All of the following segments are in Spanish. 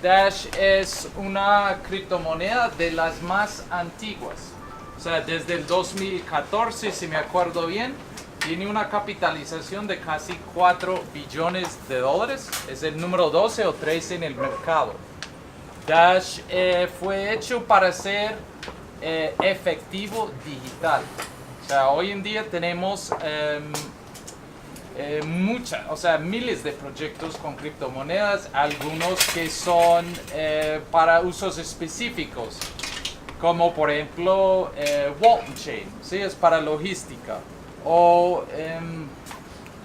Dash es una criptomoneda de las más antiguas. O sea, desde el 2014, si me acuerdo bien, tiene una capitalización de casi 4 billones de dólares. Es el número 12 o 13 en el mercado. Dash fue hecho para ser efectivo digital. O sea, hoy en día tenemos miles de proyectos con criptomonedas, algunos que son para usos específicos, como por ejemplo Walton Chain, ¿sí? Es para logística, o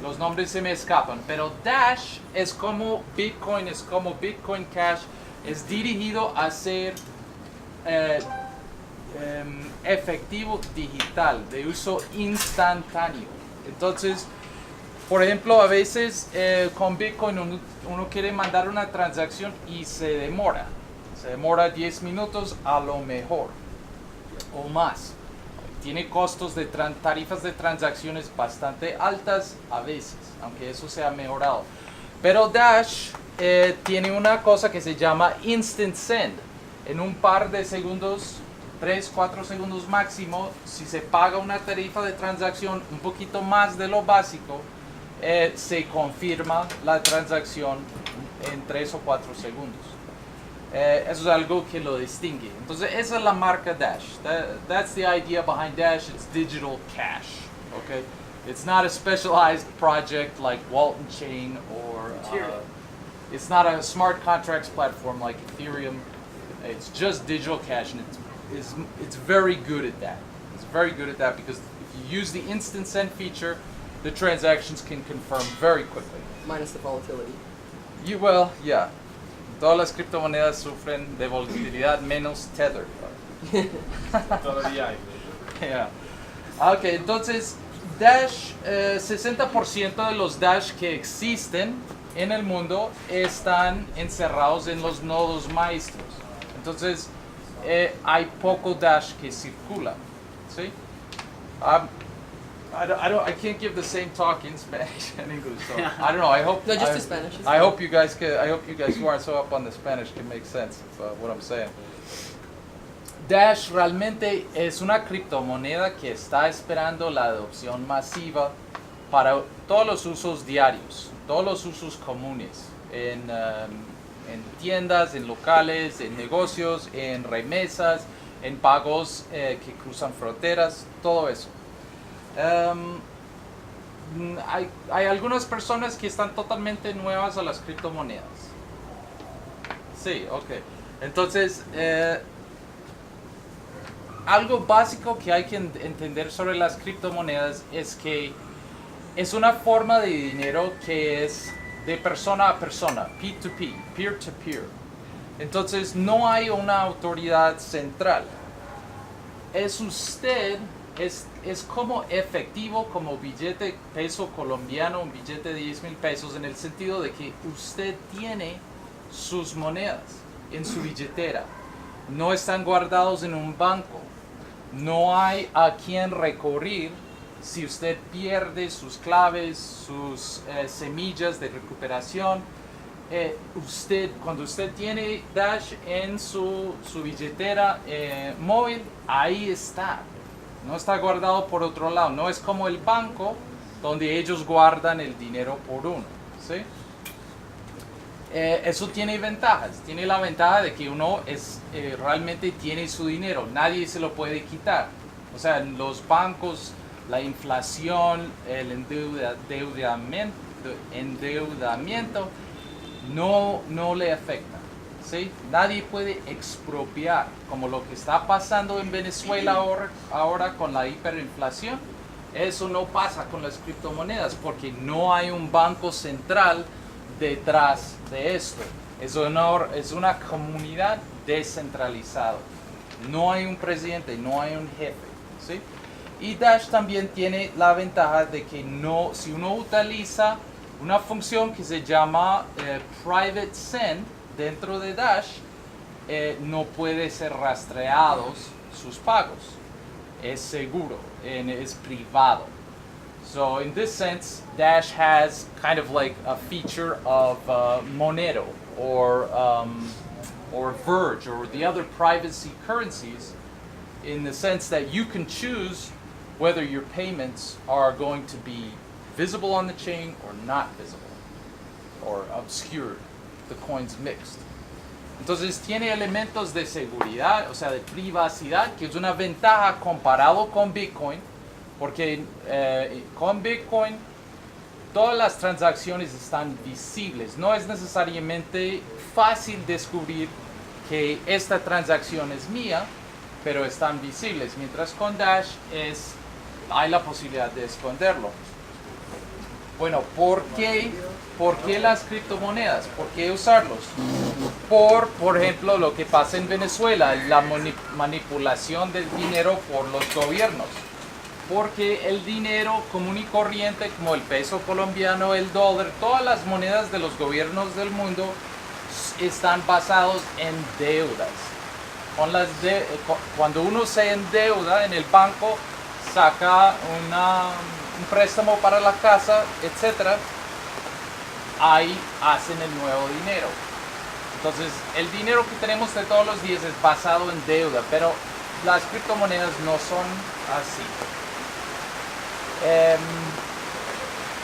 los nombres se me escapan, pero Dash es como Bitcoin Cash, es dirigido a ser efectivo digital, de uso instantáneo. Entonces, por ejemplo, a veces con Bitcoin uno quiere mandar una transacción y se demora 10 minutos a lo mejor o más. Tiene costos de tarifas de transacciones bastante altas a veces, aunque eso se ha mejorado. Pero Dash tiene una cosa que se llama Instant Send. En un par de segundos, 3-4 segundos máximo, si se paga una tarifa de transacción un poquito más de lo básico, se confirma la transacción en 3 o 4 segundos. Eso es algo que lo distingue. Entonces, esa es la marca Dash. That's the idea behind Dash. It's digital cash. Okay? It's not a specialized project like Walton Chain or it's not a smart contracts platform like Ethereum. It's just digital cash, and it's very good at that. It's very good at that because if you use the instant send feature, the transactions can confirm very quickly. Minus the volatility. Yeah. Todas las criptomonedas sufren de volatilidad menos Tether. Todavía hay. Yeah. Ok, entonces Dash, 60% de los Dash que existen en el mundo están encerrados en los nodos maestros. Entonces hay poco Dash que circula. ¿Sí? I can't give the same talk in Spanish and English, so I don't know. I hope No, just in Spanish. I hope you guys who aren't so up on the Spanish can make sense of what I'm saying. Dash realmente es una criptomoneda que está esperando la adopción masiva para todos los usos diarios, todos los usos comunes, en tiendas, en locales, en negocios, en remesas, en pagos que cruzan fronteras, todo eso. Hay algunas personas que están totalmente nuevas a las criptomonedas. Sí, ok. Entonces, algo básico que hay que entender sobre las criptomonedas es que es una forma de dinero que es de persona a persona, P2P, peer-to-peer. Entonces, no hay una autoridad central. Es usted... Es como efectivo, como billete peso colombiano, un billete de 10,000 pesos, en el sentido de que usted tiene sus monedas en su billetera. No están guardados en un banco. No hay a quien recurrir si usted pierde sus claves, sus semillas de recuperación. Cuando usted tiene Dash en su billetera móvil, ahí está. No está guardado por otro lado. No es como el banco donde ellos guardan el dinero por uno. ¿Sí? Eso tiene ventajas. Tiene la ventaja de que uno realmente tiene su dinero. Nadie se lo puede quitar. O sea, en los bancos, la inflación, el endeudamiento no le afecta. ¿Sí? Nadie puede expropiar, como lo que está pasando en Venezuela ahora con la hiperinflación. Eso no pasa con las criptomonedas porque no hay un banco central detrás de esto. Es una comunidad descentralizada. No hay un presidente, no hay un jefe. ¿Sí? Y Dash también tiene la ventaja de que si uno utiliza una función que se llama Private Send, dentro de Dash, no puede ser rastreados sus pagos. Es seguro, es privado. So in this sense, Dash has kind of like a feature of Monero or Verge or the other privacy currencies, in the sense that you can choose whether your payments are going to be visible on the chain or not visible, or obscured, the coins mixed. Entonces tiene elementos de seguridad, o sea, de privacidad, que es una ventaja comparado con Bitcoin, porque con Bitcoin todas las transacciones están visibles. No es necesariamente fácil descubrir que esta transacción es mía, pero están visibles. Mientras con Dash hay la posibilidad de esconderlo. Bueno, ¿por qué las criptomonedas? ¿Por qué usarlos? Por ejemplo, lo que pasa en Venezuela, la manipulación del dinero por los gobiernos. Porque el dinero común y corriente, como el peso colombiano, el dólar, todas las monedas de los gobiernos del mundo están basados en deudas. Cuando uno se endeuda en el banco, saca un préstamo para la casa, etc., ahí hacen el nuevo dinero. Entonces, el dinero que tenemos de todos los días es basado en deuda, pero las criptomonedas no son así.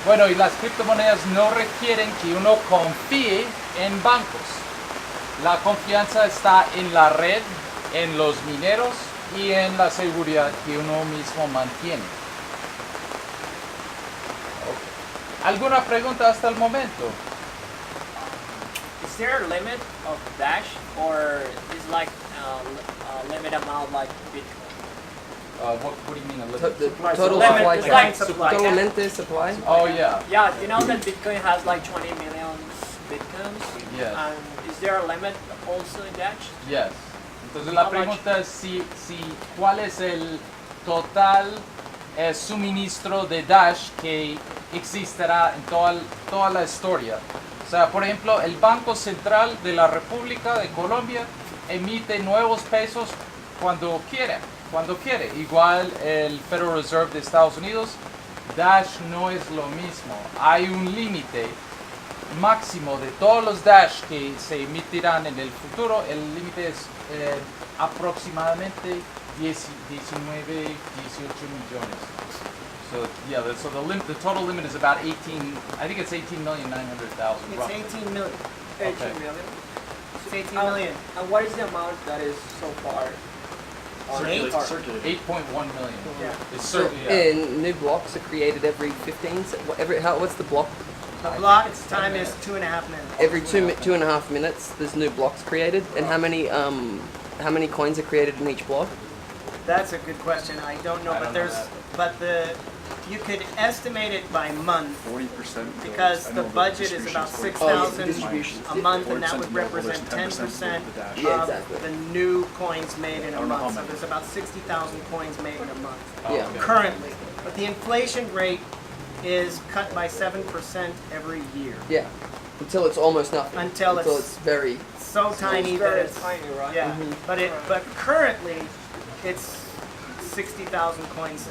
Bueno, y las criptomonedas no requieren que uno confíe en bancos. La confianza está en la red, en los mineros y en la seguridad que uno mismo mantiene. Okay. ¿Alguna pregunta hasta el momento? Is there a limit of Dash, or is like a limit amount like Bitcoin? What do you mean a limit? The Supply. total So supply limit, chain. like supply. Total lente supply. Oh yeah. Yeah, you know that Bitcoin has like 20 million Bitcoins? Yes. And is there a limit also in Dash? Yes. Entonces la pregunta es cuál es el total suministro de Dash que existirá en toda la historia. O sea, por ejemplo, el Banco Central de la República de Colombia emite nuevos pesos cuando quiere. Igual el Federal Reserve de Estados Unidos. Dash no es lo mismo. Hay un límite máximo de todos los Dash que se emitirán en el futuro. El límite es aproximadamente 18 millones. So yeah, the total limit is about 18. I think it's 18,900,000. It's 18 million. 18 Okay. million. It's 18 million. And what is the amount that is so far? Circulate. 8.1 million. Yeah. It's So, certainly yeah. new blocks are created every 15. What's the block? The block's time is 2.5 minutes. Every 2.5 minutes, there's new blocks created. And how many coins are created in each block? That's a good question. I don't know, I but don't know there's you could estimate it by month 40%. because the budget is about 6,000 distributions. a month, and that would represent 10% Yeah, of exactly. the new coins made in I a don't know how month. So many. there's about 60,000 coins made in a month Oh, Yeah. okay. currently. But the inflation rate is cut by 7% every year. Yeah, until it's almost nothing. Until it's- very. So tiny that very it's tiny, right? yeah. Mhm. But currently, it's 60,000 coins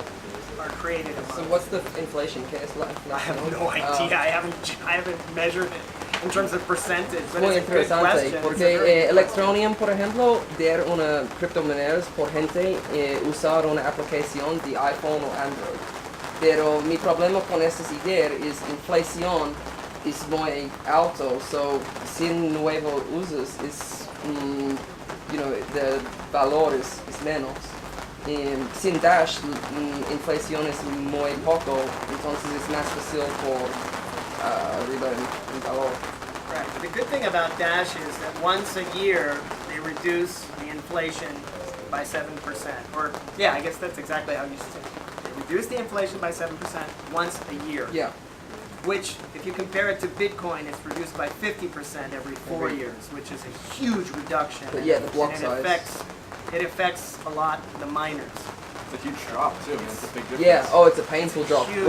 are created a So month. what's the inflation case? I have no idea. I haven't measured it in terms of percentage. But Muy it's a good interesante, question. It's a porque very good Electronium, por ejemplo, der una criptomonedas por gente usar una aplicación de iPhone o Android. Pero mi problema con estas ideas es inflación es muy alto, so sin nuevos usos es, the valor es menos. Sin Dash, inflación es muy poco, entonces es más fácil por arriba en valor. Right. The good thing about Dash is that once a year they reduce the inflation by 7%. Or yeah, I guess that's exactly how you say it. They reduce the inflation by 7% once a year. Yeah. Which, if you compare it to Bitcoin, it's reduced by 50% every 4 years, which is a huge reduction. But yeah, the block And size. it affects a lot the miners. It's a huge drop too. I mean, it's a big difference. Yeah, oh, it's a painful drop Huge.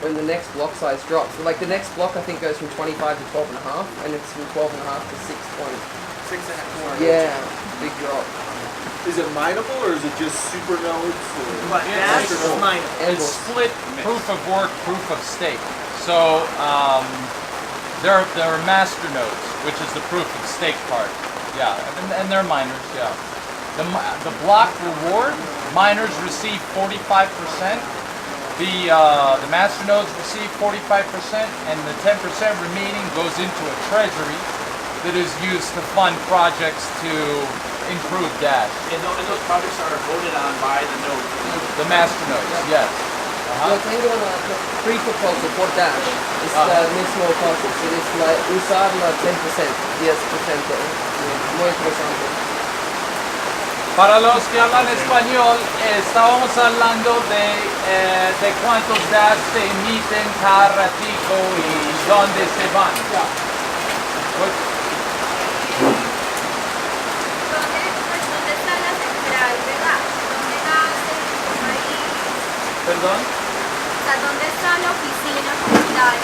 when the next block size drops. So, like the next block, I think goes from 25 to 12.5, and it's from 12.5 to 6 point. 6.5. Yeah, big drop. Is it mineable or is it just super nodes? But Dash is mine. It's split proof of work, proof of stake. So there are master nodes, which is the proof of stake part. Yeah, and they're miners. Yeah. The block reward, miners receive 45%. The master nodes receive 45%, and the 10% remaining goes into a treasury that is used to fund projects to improve Dash. And those projects are voted on by the node. The master nodes, yes. Yo tengo una free proposal por Dash. Es la mismo cosa. Es usar la 10%, 10%. Muy interesante. Para los que hablan español, estábamos hablando de cuántos Dash se emiten cada ratico y dónde se van. Pues, ¿Dónde está la central de gas? ¿Dónde nace el país? ¿Perdón? O sea, ¿dónde está la oficina como tal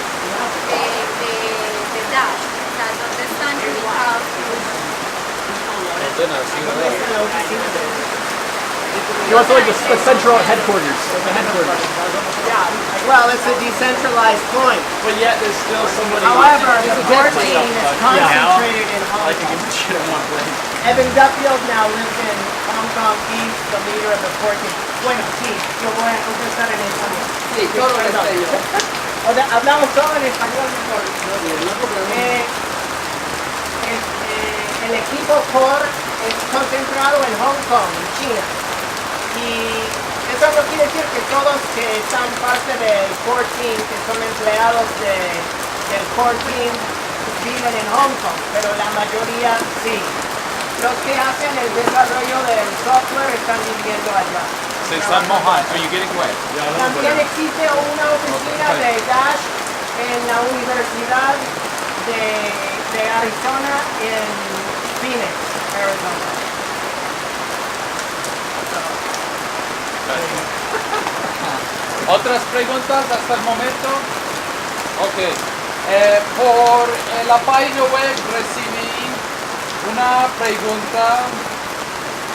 de Dash? O sea, ¿dónde están ubicados? You want to like the central headquarters, the headquarters. Well, it's a decentralized coin. But yet there's still somebody. However, the core team is concentrated in Hong Kong. Evan Duffield now lives in Hong Kong. He's the leader of the core team. Bueno, sí, yo voy a contestar en español. Sí, todo en español. O sea, hablamos todo en español mejor. El equipo core es concentrado en Hong Kong, en China. Y eso no quiere decir que todos que están parte del core team, que son empleados del core team, viven en Hong Kong, pero la mayoría sí. Los que hacen el desarrollo del software están viviendo allá. Se están mojando. Are you getting wet? También existe una oficina de Dash en la Universidad de Arizona en Phoenix, Arizona. ¿Otras preguntas hasta el momento? Ok. Por la página web recibí una pregunta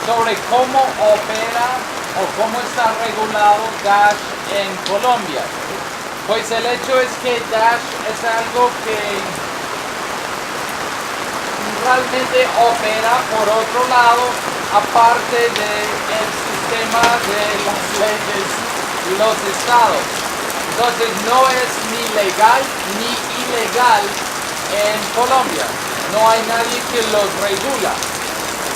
sobre cómo opera o cómo está regulado Dash en Colombia. Pues el hecho es que Dash es algo que realmente opera por otro lado, aparte del sistema de las leyes y los estados. Entonces no es ni legal ni ilegal en Colombia. No hay nadie que los regula.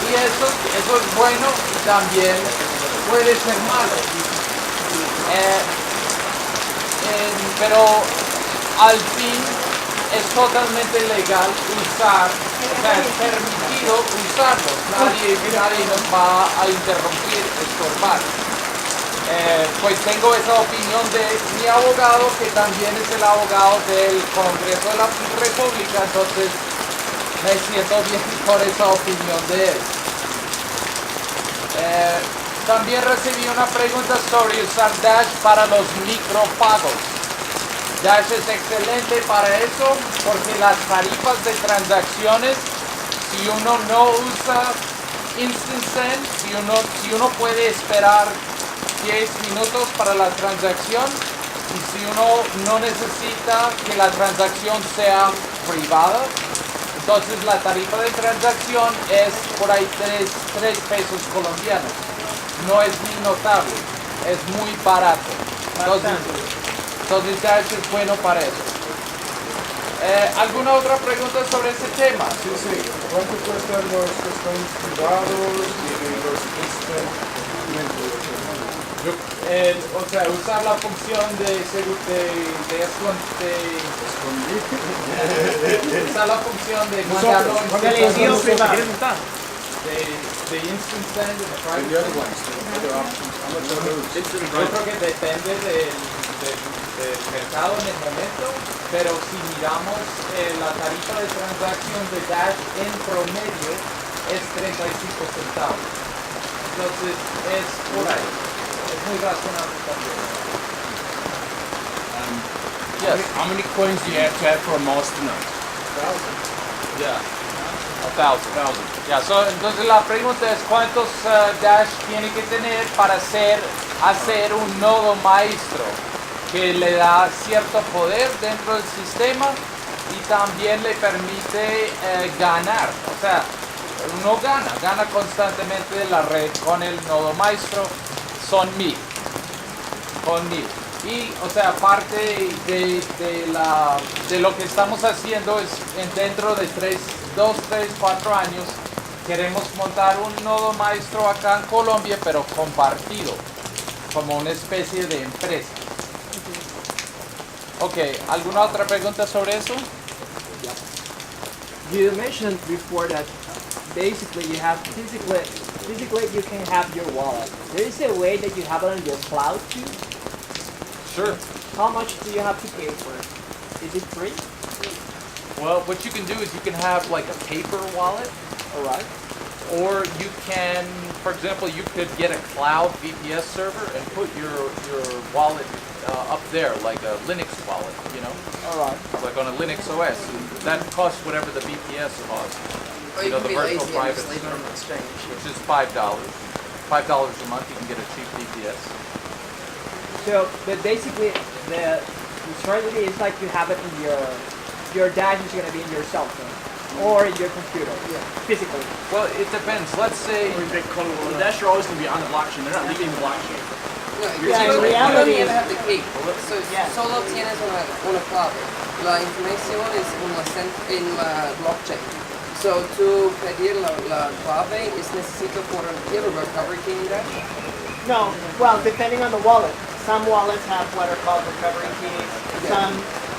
Y eso es bueno y también puede ser malo. Pero al fin es totalmente legal usar, o sea, es permitido usarlos. Nadie nos va a interrumpir, estorbar. Pues tengo esa opinión de mi abogado, que también es el abogado del Congreso de la República, entonces me siento bien por esa opinión de él. También recibí una pregunta sobre usar Dash para los micropagos. Dash es excelente para eso porque las tarifas de transacciones, si uno no usa Instant Send, si uno puede esperar 10 minutos para la transacción y si uno no necesita que la transacción sea privada, entonces la tarifa de transacción es por ahí 3 pesos colombianos. No es ni notable, es muy barato. Entonces Dash es bueno para eso. ¿Alguna otra pregunta sobre ese tema? Sí. ¿Cuánto cuestan los tokens privados y los instant? O sea, usar la función usar la función de mandarlo de instant send and the private The other ones, the other options, how much are those? Yo creo que depende del mercado en el momento, pero si miramos la tarifa de transacción de Dash en promedio es 35 centavos. Entonces es por ahí. Es muy razonable también. How many coins do you have to have for a master node? Yeah. 1,000. Ya, entonces la pregunta es cuántos Dash tiene que tener para hacer un nodo maestro que le da cierto poder dentro del sistema y también le permite ganar. O sea, uno gana constantemente de la red con el nodo maestro, son 1000. Con 1000. Y, o sea, parte de lo que estamos haciendo es dentro de 2, 3, 4 años queremos montar un nodo maestro acá en Colombia, pero compartido, como una especie de empresa. Ok, ¿alguna otra pregunta sobre eso? You mentioned before that basically you have physically you can have your wallet. There is a way that you have it on your cloud too. Sure. How much do you have to pay for it? Is it free? Well, what you can do is you can have like a paper wallet, All right. or you can, for example, you could get a cloud VPS server and put your wallet up there, like a Linux wallet, you know, All right. like on a Linux OS. That costs whatever the VPS costs, Or you know, can the be virtual lazy and private just leave it on server, the exchange. which is $5. $5 a month, you can get a cheap VPS. So, but basically the strategy is like you have it in your dash is going to be in your cell phone or in your computer, physically. Well, it depends. Let's say The Dash are always going to be on the blockchain. They're not leaving the blockchain. No, Yeah, you in reality don't even is- have the key. So Yeah. solo tienes una clave. La información es en la blockchain. So to pedir la clave es necesito por el recovery key in Dash. No, well, depending on the wallet. Some wallets have what are called recovery keys. Some,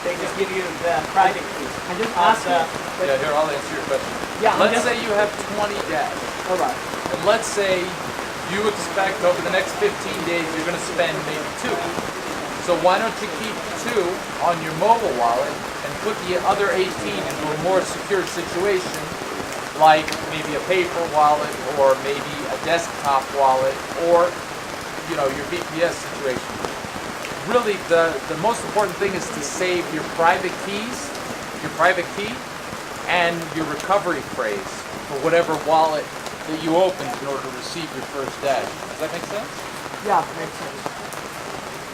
they just give you the private key. I just Of asked the- you. yeah, here I'll answer your question. Yeah, Let's just- say you have 20 Dash. All right. And let's say you expect over the next 15 days you're going to spend maybe 2. So why don't you keep 2 on your mobile wallet and put the other 18 into a more secure situation, like maybe a paper wallet or maybe a desktop wallet or your VPS situation. Really, the most important thing is to save your private key, and your recovery phrase for whatever wallet that you opened in order to receive your first Dash. Does that make sense? Yeah, makes sense.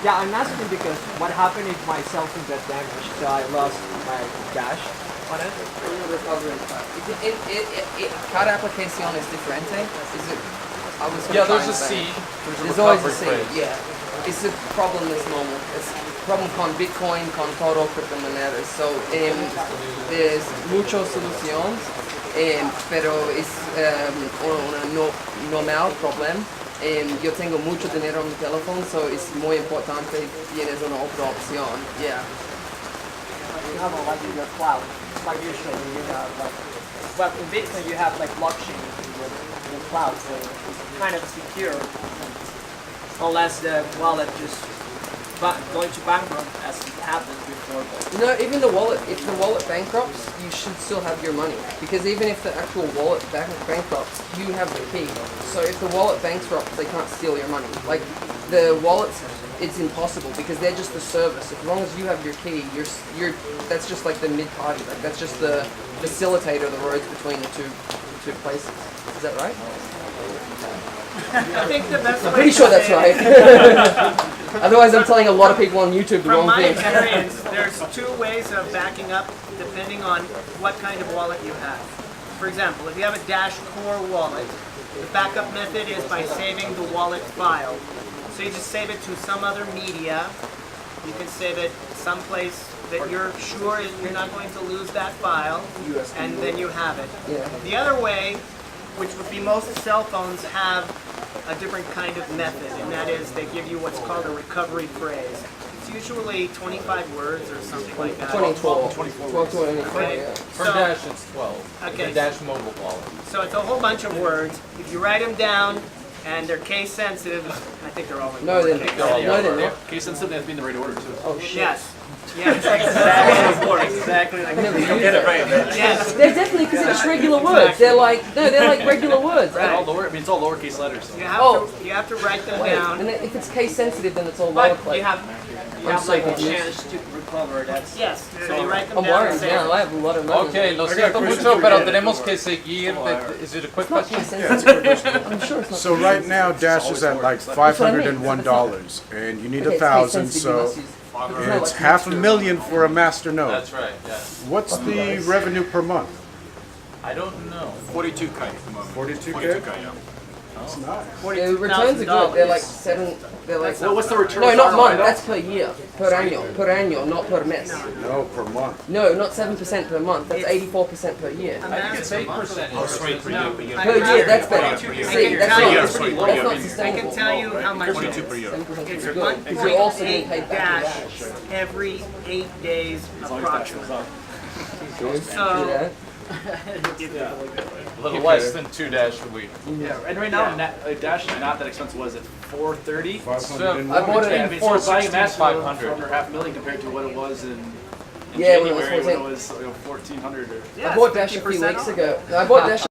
Yeah, I'm asking because what happened if my cell phone got damaged, so I lost my dash on it. Cada aplicación es diferente. Is it? I was Yeah, gonna there's a try and say. seed. There's There's a always a recovery seed. phrase. Yeah. It's a problem that's normal. It's a problem con Bitcoin, con todo criptomonedas. So there's muchas soluciones, pero es un normal problema. Yo tengo mucho dinero en mi teléfono, so es muy importante tienes una otra opción. Yeah. You have a, like in your cloud, like usually you have like, well in Bitcoin you have like blockchain in your cloud, so it's kind of secure, unless the wallet just going to bankrupt as it happened before. But No, even the wallet, if the wallet bankrupts, you should still have your money. Because even if the actual wallet bankrupts, you have the key. So if the wallet bankrupts, they can't steal your money. Like, the wallets, it's impossible because they're just the service. As long as you have your key, that's just like the mid-party. Like, that's just the facilitator of the roads between the two places. Is that right? I think the best I'm way pretty to sure that's say it- right. Otherwise, I'm telling a lot of people on YouTube the From wrong my thing. experience, there's 2 ways of backing up depending on what kind of wallet you have. For example, if you have a Dash Core wallet, the backup method is by saving the wallet file. So you just save it to some other media. You can save it someplace that you're sure you're not going to lose that file, and then you have it. Yeah. The other way, which would be most cell phones have a different kind of method, and that is they give you what's called a recovery phrase. It's usually 25 words or something like that. 2012. 12, Okay. yeah. For So- Dash, it's 12. Okay. The Dash mobile wallet. So it's a whole bunch of words. If you write them down and they're case sensitive, I think they're all in No, they're lowercase. not. No, they're not. Case sensitive, they have to be in the right order too. Oh shit. Yes, Yes, exactly like Get it right, man. Yes. They're definitely, because it's regular words. They're like, no, they're like regular words. Right. All lower, I mean, it's all lowercase letters. So. You have to write them Wait, down. and then if it's case sensitive, then it's all But lowercase. you have so like a confused. chance to recover. That's Yes. So you write them I'm down and worried say, now. I have a lot of money. Ok, lo siento mucho, pero tenemos que seguir. Is it a quick It's not question? case sensitive. I'm sure it's not. So right now, Dash is at like $501, and you need Okay, it's case 1,000, sensitive, you so must use- no, it's like $500,000 for a master node. That's right, yes. What's the revenue per month? I don't know. 42K at the moment. 42K? 42K, yeah. That's nice. The returns are good. They're like seven. They're like. So what's the return? No, not on month. that? That's per year. Per año, not per mes. No, per month. No, not 7% per month. That's 84% per year. I think it's 8%. Per year, that's better. See, that's tell you. not I sustainable. can tell you how much it 42 is. per year. 7% is It's good because you're also getting 1.8 paid back dash for that. every 8 days approximately. Do So that. A little less than 2 dash a week. Yeah, and right now, Dash is not that expensive. Was it 430? 501. I bought it Yeah, I in mean, so it's buying a master for 500. under $500,000 compared to what it was in Yeah, when it was January when it 14. was 1,400 or. I bought Dash a few weeks ago. I bought Dash